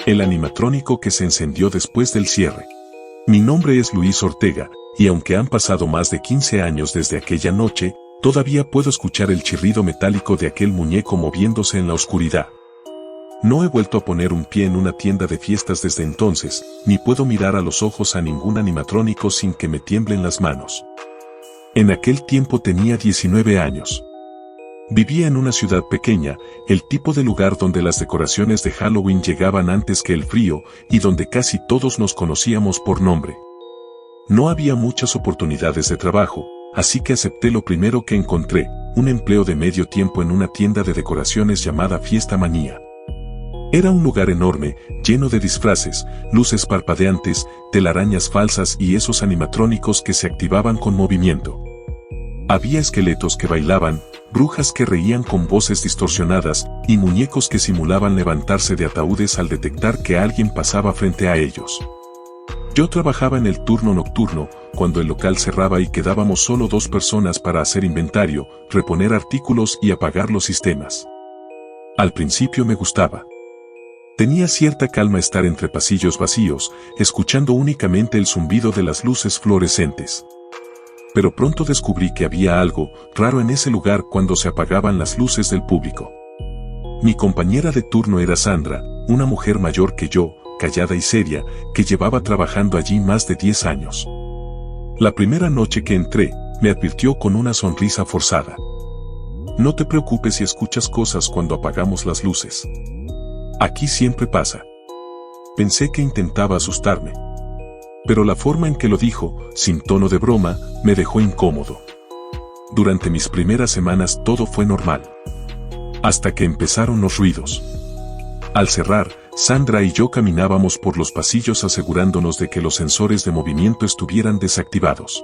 El animatrónico que se encendió después del cierre. Mi nombre es Luis Ortega, y aunque han pasado más de 15 años desde aquella noche, todavía puedo escuchar el chirrido metálico de aquel muñeco moviéndose en la oscuridad. No he vuelto a poner un pie en una tienda de fiestas desde entonces, ni puedo mirar a los ojos a ningún animatrónico sin que me tiemblen las manos. En aquel tiempo tenía 19 años. Vivía en una ciudad pequeña, el tipo de lugar donde las decoraciones de Halloween llegaban antes que el frío y donde casi todos nos conocíamos por nombre. No había muchas oportunidades de trabajo, así que acepté lo primero que encontré, un empleo de medio tiempo en una tienda de decoraciones llamada Fiesta Manía. Era un lugar enorme, lleno de disfraces, luces parpadeantes, telarañas falsas y esos animatrónicos que se activaban con movimiento. Había esqueletos que bailaban, brujas que reían con voces distorsionadas y muñecos que simulaban levantarse de ataúdes al detectar que alguien pasaba frente a ellos. Yo trabajaba en el turno nocturno, cuando el local cerraba y quedábamos solo 2 personas para hacer inventario, reponer artículos y apagar los sistemas. Al principio me gustaba. Tenía cierta calma estar entre pasillos vacíos, escuchando únicamente el zumbido de las luces fluorescentes. Pero pronto descubrí que había algo raro en ese lugar cuando se apagaban las luces del público. Mi compañera de turno era Sandra, una mujer mayor que yo, callada y seria, que llevaba trabajando allí más de 10 años. La primera noche que entré, me advirtió con una sonrisa forzada. No te preocupes si escuchas cosas cuando apagamos las luces. Aquí siempre pasa. Pensé que intentaba asustarme. Pero la forma en que lo dijo, sin tono de broma, me dejó incómodo. Durante mis primeras semanas todo fue normal. Hasta que empezaron los ruidos. Al cerrar, Sandra y yo caminábamos por los pasillos asegurándonos de que los sensores de movimiento estuvieran desactivados.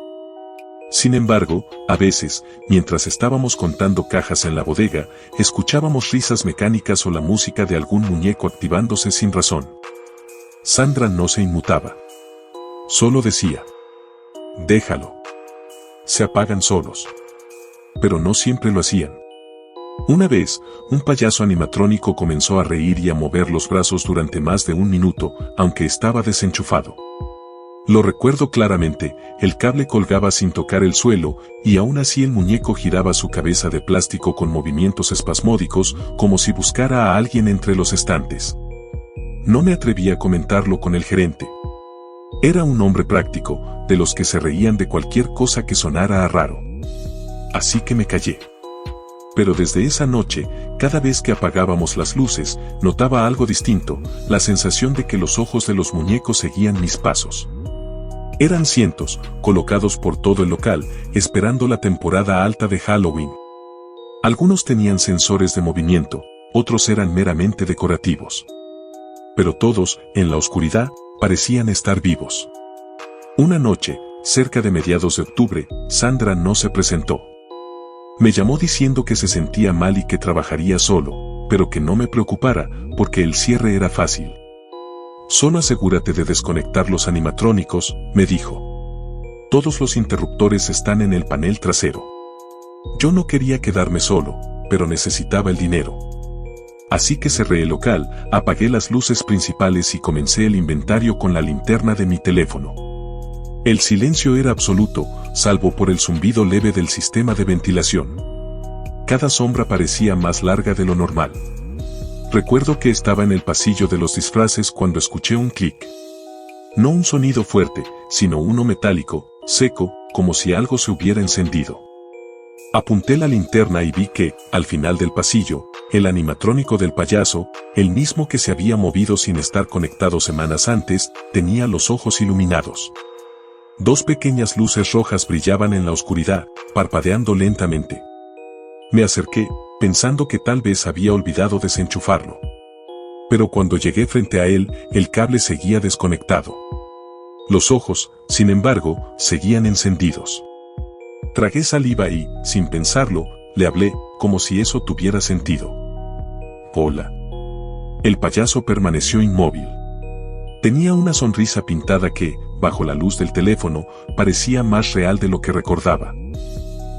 Sin embargo, a veces, mientras estábamos contando cajas en la bodega, escuchábamos risas mecánicas o la música de algún muñeco activándose sin razón. Sandra no se inmutaba. Solo decía: déjalo. Se apagan solos. Pero no siempre lo hacían. Una vez, un payaso animatrónico comenzó a reír y a mover los brazos durante más de 1 minuto, aunque estaba desenchufado. Lo recuerdo claramente, el cable colgaba sin tocar el suelo, y aún así el muñeco giraba su cabeza de plástico con movimientos espasmódicos, como si buscara a alguien entre los estantes. No me atreví a comentarlo con el gerente. Era un hombre práctico, de los que se reían de cualquier cosa que sonara a raro. Así que me callé. Pero desde esa noche, cada vez que apagábamos las luces, notaba algo distinto, la sensación de que los ojos de los muñecos seguían mis pasos. Eran cientos, colocados por todo el local, esperando la temporada alta de Halloween. Algunos tenían sensores de movimiento, otros eran meramente decorativos. Pero todos, en la oscuridad, parecían estar vivos. Una noche, cerca de mediados de octubre, Sandra no se presentó. Me llamó diciendo que se sentía mal y que trabajaría solo, pero que no me preocupara, porque el cierre era fácil. Solo asegúrate de desconectar los animatrónicos, me dijo. Todos los interruptores están en el panel trasero. Yo no quería quedarme solo, pero necesitaba el dinero. Así que cerré el local, apagué las luces principales y comencé el inventario con la linterna de mi teléfono. El silencio era absoluto, salvo por el zumbido leve del sistema de ventilación. Cada sombra parecía más larga de lo normal. Recuerdo que estaba en el pasillo de los disfraces cuando escuché un clic. No un sonido fuerte, sino uno metálico, seco, como si algo se hubiera encendido. Apunté la linterna y vi que, al final del pasillo, el animatrónico del payaso, el mismo que se había movido sin estar conectado semanas antes, tenía los ojos iluminados. 2 pequeñas luces rojas brillaban en la oscuridad, parpadeando lentamente. Me acerqué, pensando que tal vez había olvidado desenchufarlo. Pero cuando llegué frente a él, el cable seguía desconectado. Los ojos, sin embargo, seguían encendidos. Tragué saliva y, sin pensarlo, le hablé, como si eso tuviera sentido. Hola. El payaso permaneció inmóvil. Tenía una sonrisa pintada que, bajo la luz del teléfono, parecía más real de lo que recordaba.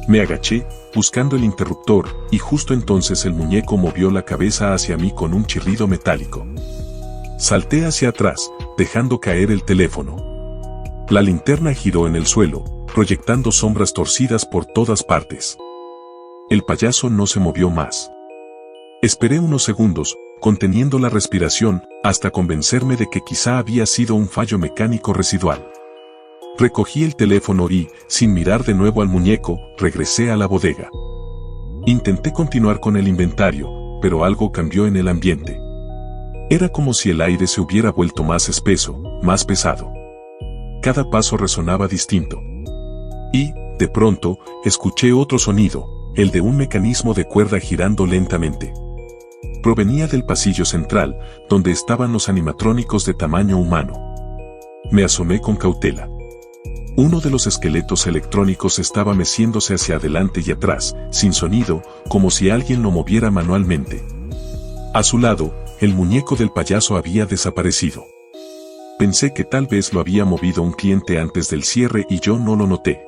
Me agaché, buscando el interruptor, y justo entonces el muñeco movió la cabeza hacia mí con un chirrido metálico. Salté hacia atrás, dejando caer el teléfono. La linterna giró en el suelo, proyectando sombras torcidas por todas partes. El payaso no se movió más. Esperé unos segundos, conteniendo la respiración, hasta convencerme de que quizá había sido un fallo mecánico residual. Recogí el teléfono y, sin mirar de nuevo al muñeco, regresé a la bodega. Intenté continuar con el inventario, pero algo cambió en el ambiente. Era como si el aire se hubiera vuelto más espeso, más pesado. Cada paso resonaba distinto. Y, de pronto, escuché otro sonido, el de un mecanismo de cuerda girando lentamente. Provenía del pasillo central, donde estaban los animatrónicos de tamaño humano. Me asomé con cautela. Uno de los esqueletos electrónicos estaba meciéndose hacia adelante y atrás, sin sonido, como si alguien lo moviera manualmente. A su lado, el muñeco del payaso había desaparecido. Pensé que tal vez lo había movido un cliente antes del cierre y yo no lo noté.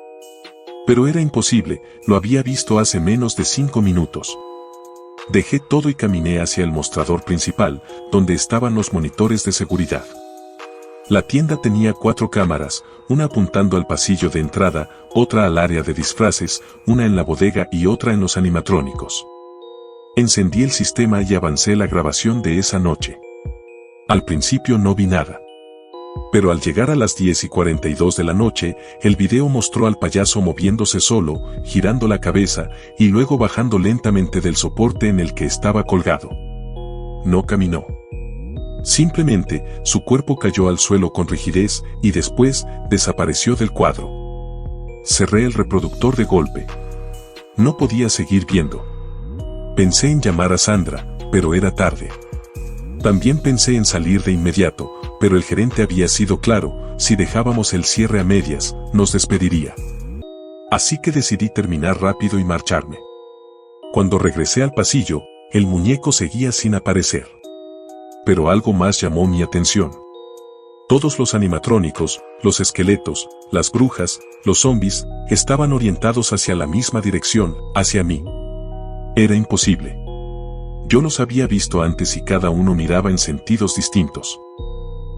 Pero era imposible, lo había visto hace menos de 5 minutos. Dejé todo y caminé hacia el mostrador principal, donde estaban los monitores de seguridad. La tienda tenía 4 cámaras, una apuntando al pasillo de entrada, otra al área de disfraces, una en la bodega y otra en los animatrónicos. Encendí el sistema y avancé la grabación de esa noche. Al principio no vi nada. Pero al llegar a las 10:42 de la noche, el video mostró al payaso moviéndose solo, girando la cabeza, y luego bajando lentamente del soporte en el que estaba colgado. No caminó. Simplemente, su cuerpo cayó al suelo con rigidez, y después, desapareció del cuadro. Cerré el reproductor de golpe. No podía seguir viendo. Pensé en llamar a Sandra, pero era tarde. También pensé en salir de inmediato, pero el gerente había sido claro, si dejábamos el cierre a medias, nos despediría. Así que decidí terminar rápido y marcharme. Cuando regresé al pasillo, el muñeco seguía sin aparecer. Pero algo más llamó mi atención. Todos los animatrónicos, los esqueletos, las brujas, los zombies, estaban orientados hacia la misma dirección, hacia mí. Era imposible. Yo los había visto antes y cada uno miraba en sentidos distintos.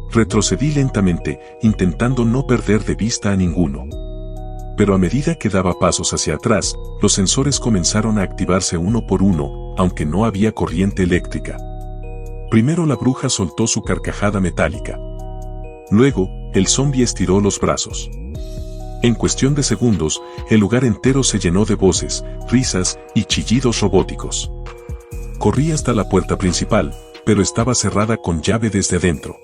Retrocedí lentamente, intentando no perder de vista a ninguno. Pero a medida que daba pasos hacia atrás, los sensores comenzaron a activarse uno por uno, aunque no había corriente eléctrica. Primero la bruja soltó su carcajada metálica. Luego, el zombi estiró los brazos. En cuestión de segundos, el lugar entero se llenó de voces, risas y chillidos robóticos. Corrí hasta la puerta principal, pero estaba cerrada con llave desde dentro.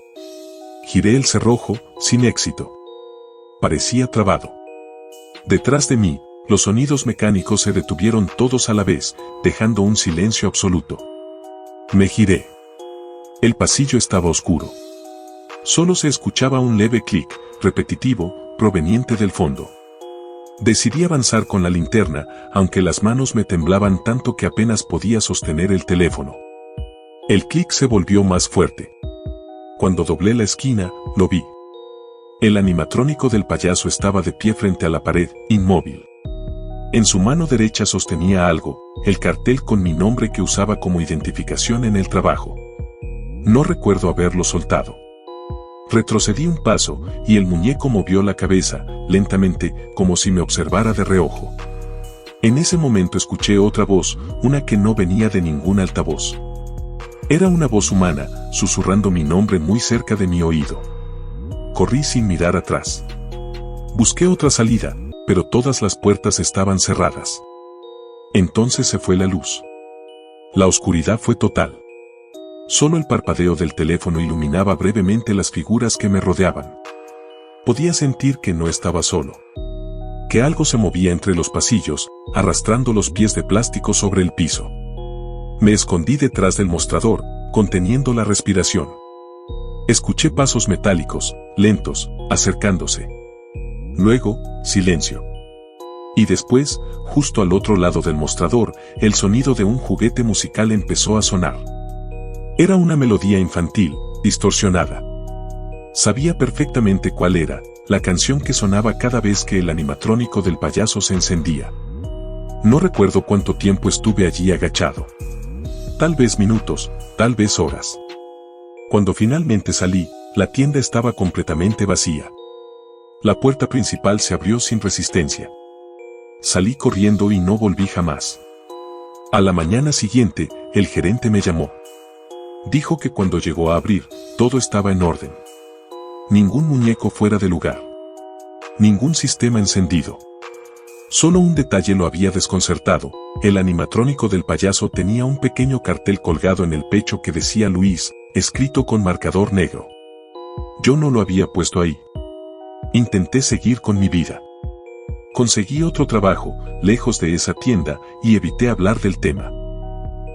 Giré el cerrojo, sin éxito. Parecía trabado. Detrás de mí, los sonidos mecánicos se detuvieron todos a la vez, dejando un silencio absoluto. Me giré. El pasillo estaba oscuro. Solo se escuchaba un leve clic, repetitivo, proveniente del fondo. Decidí avanzar con la linterna, aunque las manos me temblaban tanto que apenas podía sostener el teléfono. El clic se volvió más fuerte. Cuando doblé la esquina, lo vi. El animatrónico del payaso estaba de pie frente a la pared, inmóvil. En su mano derecha sostenía algo, el cartel con mi nombre que usaba como identificación en el trabajo. No recuerdo haberlo soltado. Retrocedí un paso, y el muñeco movió la cabeza, lentamente, como si me observara de reojo. En ese momento escuché otra voz, una que no venía de ningún altavoz. Era una voz humana, susurrando mi nombre muy cerca de mi oído. Corrí sin mirar atrás. Busqué otra salida, pero todas las puertas estaban cerradas. Entonces se fue la luz. La oscuridad fue total. Solo el parpadeo del teléfono iluminaba brevemente las figuras que me rodeaban. Podía sentir que no estaba solo. Que algo se movía entre los pasillos, arrastrando los pies de plástico sobre el piso. Me escondí detrás del mostrador, conteniendo la respiración. Escuché pasos metálicos, lentos, acercándose. Luego, silencio. Y después, justo al otro lado del mostrador, el sonido de un juguete musical empezó a sonar. Era una melodía infantil, distorsionada. Sabía perfectamente cuál era, la canción que sonaba cada vez que el animatrónico del payaso se encendía. No recuerdo cuánto tiempo estuve allí agachado. Tal vez minutos, tal vez horas. Cuando finalmente salí, la tienda estaba completamente vacía. La puerta principal se abrió sin resistencia. Salí corriendo y no volví jamás. A la mañana siguiente, el gerente me llamó. Dijo que cuando llegó a abrir, todo estaba en orden. Ningún muñeco fuera de lugar. Ningún sistema encendido. Solo un detalle lo había desconcertado: el animatrónico del payaso tenía un pequeño cartel colgado en el pecho que decía Luis, escrito con marcador negro. Yo no lo había puesto ahí. Intenté seguir con mi vida. Conseguí otro trabajo, lejos de esa tienda, y evité hablar del tema.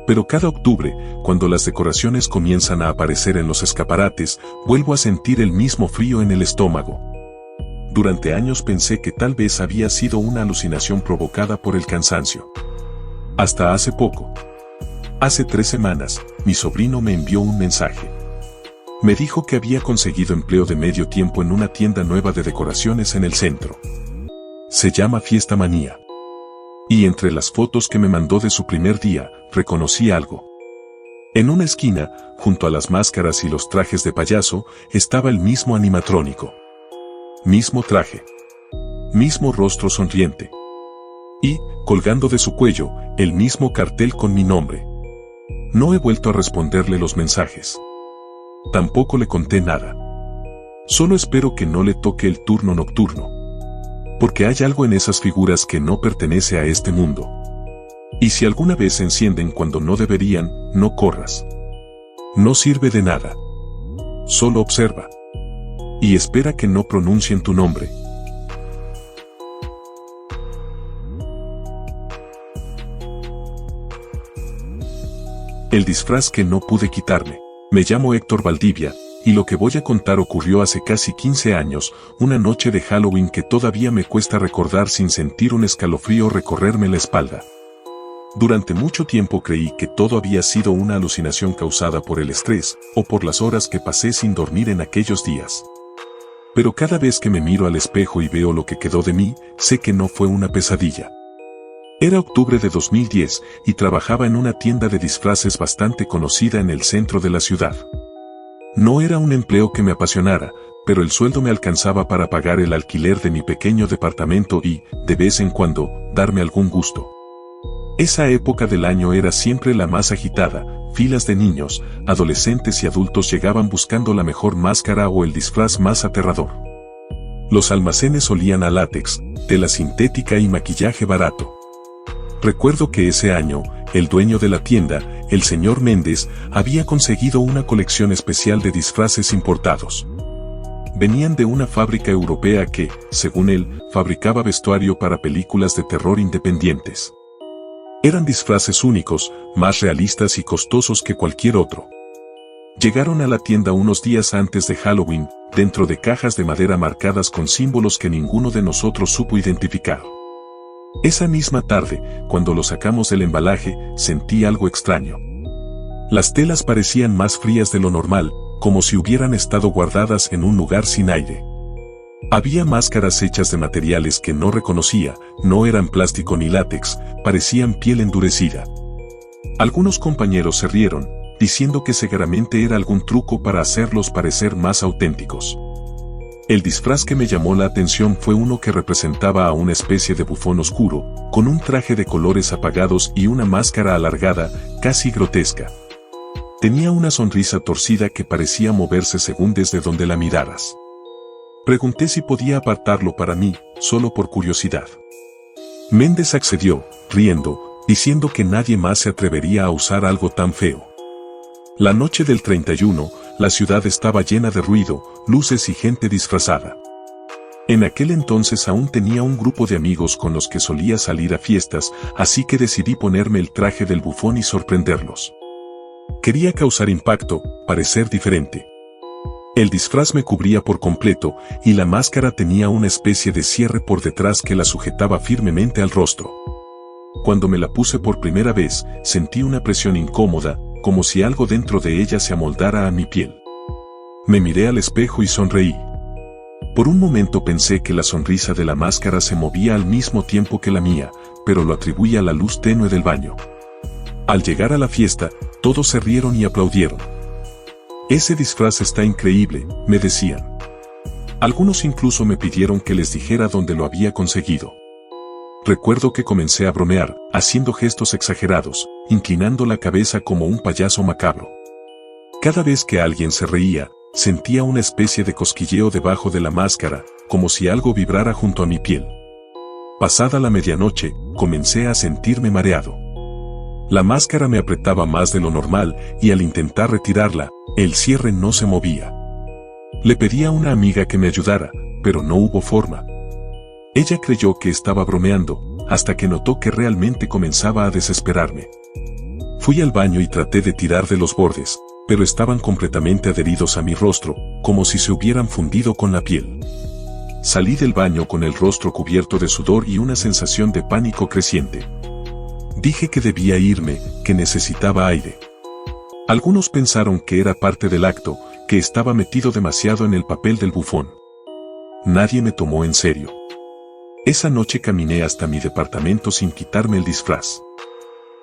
Pero cada octubre, cuando las decoraciones comienzan a aparecer en los escaparates, vuelvo a sentir el mismo frío en el estómago. Durante años pensé que tal vez había sido una alucinación provocada por el cansancio. Hasta hace poco. Hace 3 semanas, mi sobrino me envió un mensaje. Me dijo que había conseguido empleo de medio tiempo en una tienda nueva de decoraciones en el centro. Se llama Fiesta Manía. Y entre las fotos que me mandó de su primer día, reconocí algo. En una esquina, junto a las máscaras y los trajes de payaso, estaba el mismo animatrónico. Mismo traje. Mismo rostro sonriente. Y, colgando de su cuello, el mismo cartel con mi nombre. No he vuelto a responderle los mensajes. Tampoco le conté nada. Solo espero que no le toque el turno nocturno. Porque hay algo en esas figuras que no pertenece a este mundo. Y si alguna vez se encienden cuando no deberían, no corras. No sirve de nada. Solo observa. Y espera que no pronuncien tu nombre. El disfraz que no pude quitarme. Me llamo Héctor Valdivia, y lo que voy a contar ocurrió hace casi 15 años, una noche de Halloween que todavía me cuesta recordar sin sentir un escalofrío recorrerme la espalda. Durante mucho tiempo creí que todo había sido una alucinación causada por el estrés, o por las horas que pasé sin dormir en aquellos días. Pero cada vez que me miro al espejo y veo lo que quedó de mí, sé que no fue una pesadilla. Era octubre de 2010 y trabajaba en una tienda de disfraces bastante conocida en el centro de la ciudad. No era un empleo que me apasionara, pero el sueldo me alcanzaba para pagar el alquiler de mi pequeño departamento y, de vez en cuando, darme algún gusto. Esa época del año era siempre la más agitada, filas de niños, adolescentes y adultos llegaban buscando la mejor máscara o el disfraz más aterrador. Los almacenes olían a látex, tela sintética y maquillaje barato. Recuerdo que ese año, el dueño de la tienda, el señor Méndez, había conseguido una colección especial de disfraces importados. Venían de una fábrica europea que, según él, fabricaba vestuario para películas de terror independientes. Eran disfraces únicos, más realistas y costosos que cualquier otro. Llegaron a la tienda unos días antes de Halloween, dentro de cajas de madera marcadas con símbolos que ninguno de nosotros supo identificar. Esa misma tarde, cuando lo sacamos del embalaje, sentí algo extraño. Las telas parecían más frías de lo normal, como si hubieran estado guardadas en un lugar sin aire. Había máscaras hechas de materiales que no reconocía, no eran plástico ni látex, parecían piel endurecida. Algunos compañeros se rieron, diciendo que seguramente era algún truco para hacerlos parecer más auténticos. El disfraz que me llamó la atención fue uno que representaba a una especie de bufón oscuro, con un traje de colores apagados y una máscara alargada, casi grotesca. Tenía una sonrisa torcida que parecía moverse según desde donde la miraras. Pregunté si podía apartarlo para mí, solo por curiosidad. Méndez accedió, riendo, diciendo que nadie más se atrevería a usar algo tan feo. La noche del 31, la ciudad estaba llena de ruido, luces y gente disfrazada. En aquel entonces aún tenía un grupo de amigos con los que solía salir a fiestas, así que decidí ponerme el traje del bufón y sorprenderlos. Quería causar impacto, parecer diferente. El disfraz me cubría por completo, y la máscara tenía una especie de cierre por detrás que la sujetaba firmemente al rostro. Cuando me la puse por primera vez, sentí una presión incómoda, como si algo dentro de ella se amoldara a mi piel. Me miré al espejo y sonreí. Por un momento pensé que la sonrisa de la máscara se movía al mismo tiempo que la mía, pero lo atribuí a la luz tenue del baño. Al llegar a la fiesta, todos se rieron y aplaudieron. Ese disfraz está increíble, me decían. Algunos incluso me pidieron que les dijera dónde lo había conseguido. Recuerdo que comencé a bromear, haciendo gestos exagerados, inclinando la cabeza como un payaso macabro. Cada vez que alguien se reía, sentía una especie de cosquilleo debajo de la máscara, como si algo vibrara junto a mi piel. Pasada la medianoche, comencé a sentirme mareado. La máscara me apretaba más de lo normal y al intentar retirarla, el cierre no se movía. Le pedí a una amiga que me ayudara, pero no hubo forma. Ella creyó que estaba bromeando, hasta que notó que realmente comenzaba a desesperarme. Fui al baño y traté de tirar de los bordes, pero estaban completamente adheridos a mi rostro, como si se hubieran fundido con la piel. Salí del baño con el rostro cubierto de sudor y una sensación de pánico creciente. Dije que debía irme, que necesitaba aire. Algunos pensaron que era parte del acto, que estaba metido demasiado en el papel del bufón. Nadie me tomó en serio. Esa noche caminé hasta mi departamento sin quitarme el disfraz.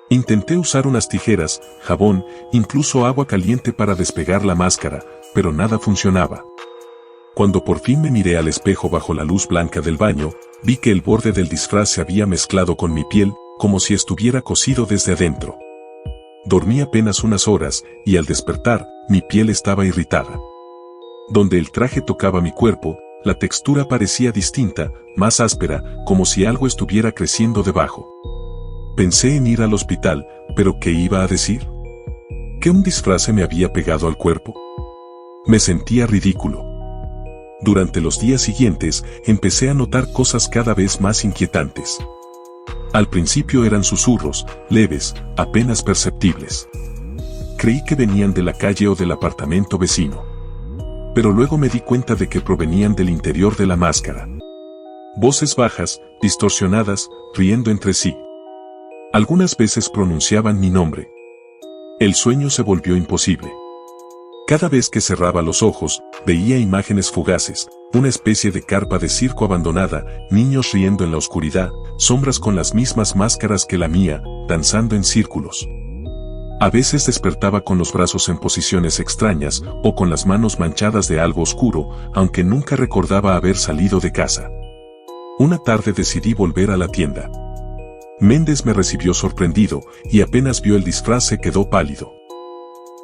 Intenté usar unas tijeras, jabón, incluso agua caliente para despegar la máscara, pero nada funcionaba. Cuando por fin me miré al espejo bajo la luz blanca del baño, vi que el borde del disfraz se había mezclado con mi piel, como si estuviera cocido desde adentro. Dormí apenas unas horas, y al despertar, mi piel estaba irritada. Donde el traje tocaba mi cuerpo, la textura parecía distinta, más áspera, como si algo estuviera creciendo debajo. Pensé en ir al hospital, pero ¿qué iba a decir? ¿Que un disfraz se me había pegado al cuerpo? Me sentía ridículo. Durante los días siguientes, empecé a notar cosas cada vez más inquietantes. Al principio eran susurros, leves, apenas perceptibles. Creí que venían de la calle o del apartamento vecino. Pero luego me di cuenta de que provenían del interior de la máscara. Voces bajas, distorsionadas, riendo entre sí. Algunas veces pronunciaban mi nombre. El sueño se volvió imposible. Cada vez que cerraba los ojos, veía imágenes fugaces, una especie de carpa de circo abandonada, niños riendo en la oscuridad, sombras con las mismas máscaras que la mía, danzando en círculos. A veces despertaba con los brazos en posiciones extrañas o con las manos manchadas de algo oscuro, aunque nunca recordaba haber salido de casa. Una tarde decidí volver a la tienda. Méndez me recibió sorprendido y apenas vio el disfraz se quedó pálido.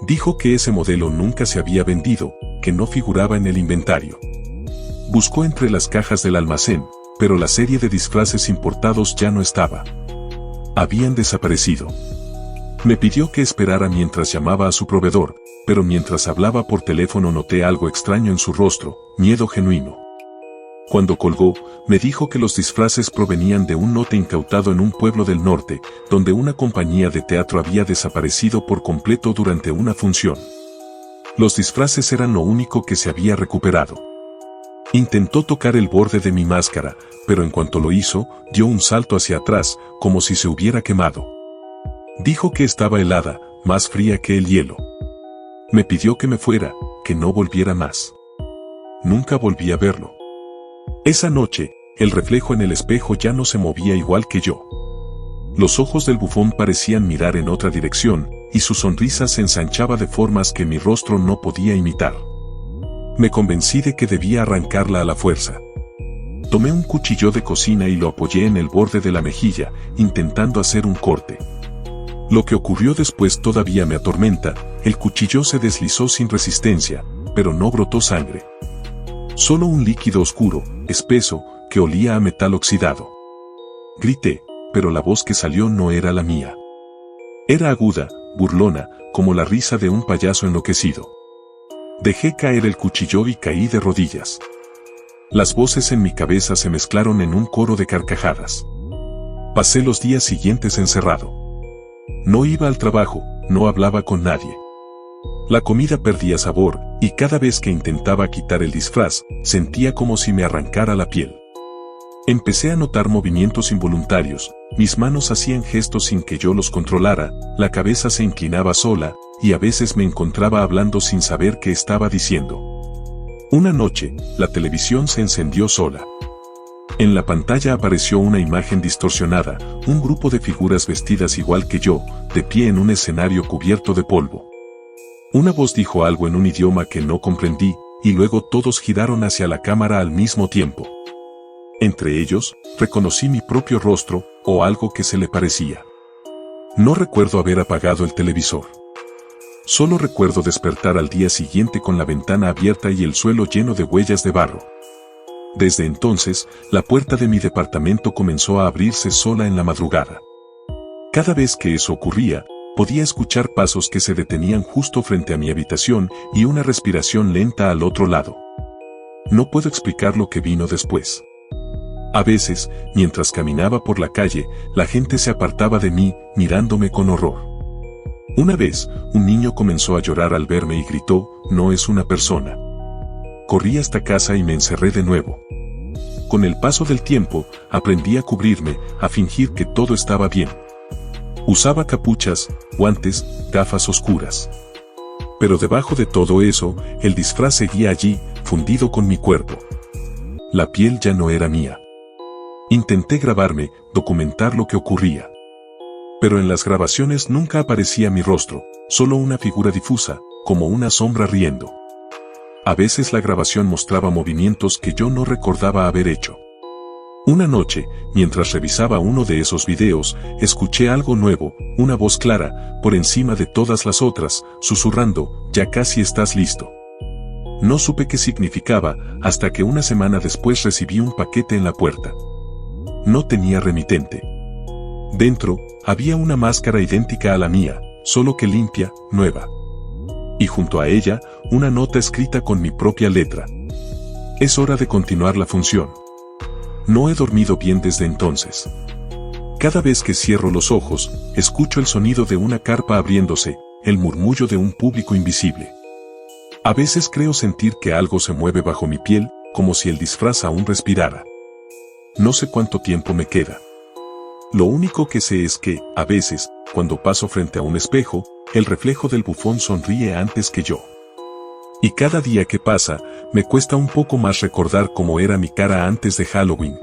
Dijo que ese modelo nunca se había vendido, que no figuraba en el inventario. Buscó entre las cajas del almacén, pero la serie de disfraces importados ya no estaba. Habían desaparecido. Me pidió que esperara mientras llamaba a su proveedor, pero mientras hablaba por teléfono noté algo extraño en su rostro, miedo genuino. Cuando colgó, me dijo que los disfraces provenían de un lote incautado en un pueblo del norte, donde una compañía de teatro había desaparecido por completo durante una función. Los disfraces eran lo único que se había recuperado. Intentó tocar el borde de mi máscara, pero en cuanto lo hizo, dio un salto hacia atrás, como si se hubiera quemado. Dijo que estaba helada, más fría que el hielo. Me pidió que me fuera, que no volviera más. Nunca volví a verlo. Esa noche, el reflejo en el espejo ya no se movía igual que yo. Los ojos del bufón parecían mirar en otra dirección, y su sonrisa se ensanchaba de formas que mi rostro no podía imitar. Me convencí de que debía arrancarla a la fuerza. Tomé un cuchillo de cocina y lo apoyé en el borde de la mejilla, intentando hacer un corte. Lo que ocurrió después todavía me atormenta, el cuchillo se deslizó sin resistencia, pero no brotó sangre. Solo un líquido oscuro, espeso, que olía a metal oxidado. Grité, pero la voz que salió no era la mía. Era aguda, burlona, como la risa de un payaso enloquecido. Dejé caer el cuchillo y caí de rodillas. Las voces en mi cabeza se mezclaron en un coro de carcajadas. Pasé los días siguientes encerrado. No iba al trabajo, no hablaba con nadie. La comida perdía sabor, y cada vez que intentaba quitar el disfraz, sentía como si me arrancara la piel. Empecé a notar movimientos involuntarios, mis manos hacían gestos sin que yo los controlara, la cabeza se inclinaba sola, y a veces me encontraba hablando sin saber qué estaba diciendo. Una noche, la televisión se encendió sola. En la pantalla apareció una imagen distorsionada, un grupo de figuras vestidas igual que yo, de pie en un escenario cubierto de polvo. Una voz dijo algo en un idioma que no comprendí, y luego todos giraron hacia la cámara al mismo tiempo. Entre ellos, reconocí mi propio rostro, o algo que se le parecía. No recuerdo haber apagado el televisor. Solo recuerdo despertar al día siguiente con la ventana abierta y el suelo lleno de huellas de barro. Desde entonces, la puerta de mi departamento comenzó a abrirse sola en la madrugada. Cada vez que eso ocurría, podía escuchar pasos que se detenían justo frente a mi habitación y una respiración lenta al otro lado. No puedo explicar lo que vino después. A veces, mientras caminaba por la calle, la gente se apartaba de mí, mirándome con horror. Una vez, un niño comenzó a llorar al verme y gritó, "No es una persona". Corrí hasta casa y me encerré de nuevo. Con el paso del tiempo, aprendí a cubrirme, a fingir que todo estaba bien. Usaba capuchas, guantes, gafas oscuras. Pero debajo de todo eso, el disfraz seguía allí, fundido con mi cuerpo. La piel ya no era mía. Intenté grabarme, documentar lo que ocurría. Pero en las grabaciones nunca aparecía mi rostro, solo una figura difusa, como una sombra riendo. A veces la grabación mostraba movimientos que yo no recordaba haber hecho. Una noche, mientras revisaba uno de esos videos, escuché algo nuevo, una voz clara, por encima de todas las otras, susurrando, "Ya casi estás listo". No supe qué significaba, hasta que una semana después recibí un paquete en la puerta. No tenía remitente. Dentro, había una máscara idéntica a la mía, solo que limpia, nueva. Y junto a ella, una nota escrita con mi propia letra. Es hora de continuar la función. No he dormido bien desde entonces. Cada vez que cierro los ojos, escucho el sonido de una carpa abriéndose, el murmullo de un público invisible. A veces creo sentir que algo se mueve bajo mi piel, como si el disfraz aún respirara. No sé cuánto tiempo me queda. Lo único que sé es que, a veces, cuando paso frente a un espejo, el reflejo del bufón sonríe antes que yo. Y cada día que pasa, me cuesta un poco más recordar cómo era mi cara antes de Halloween.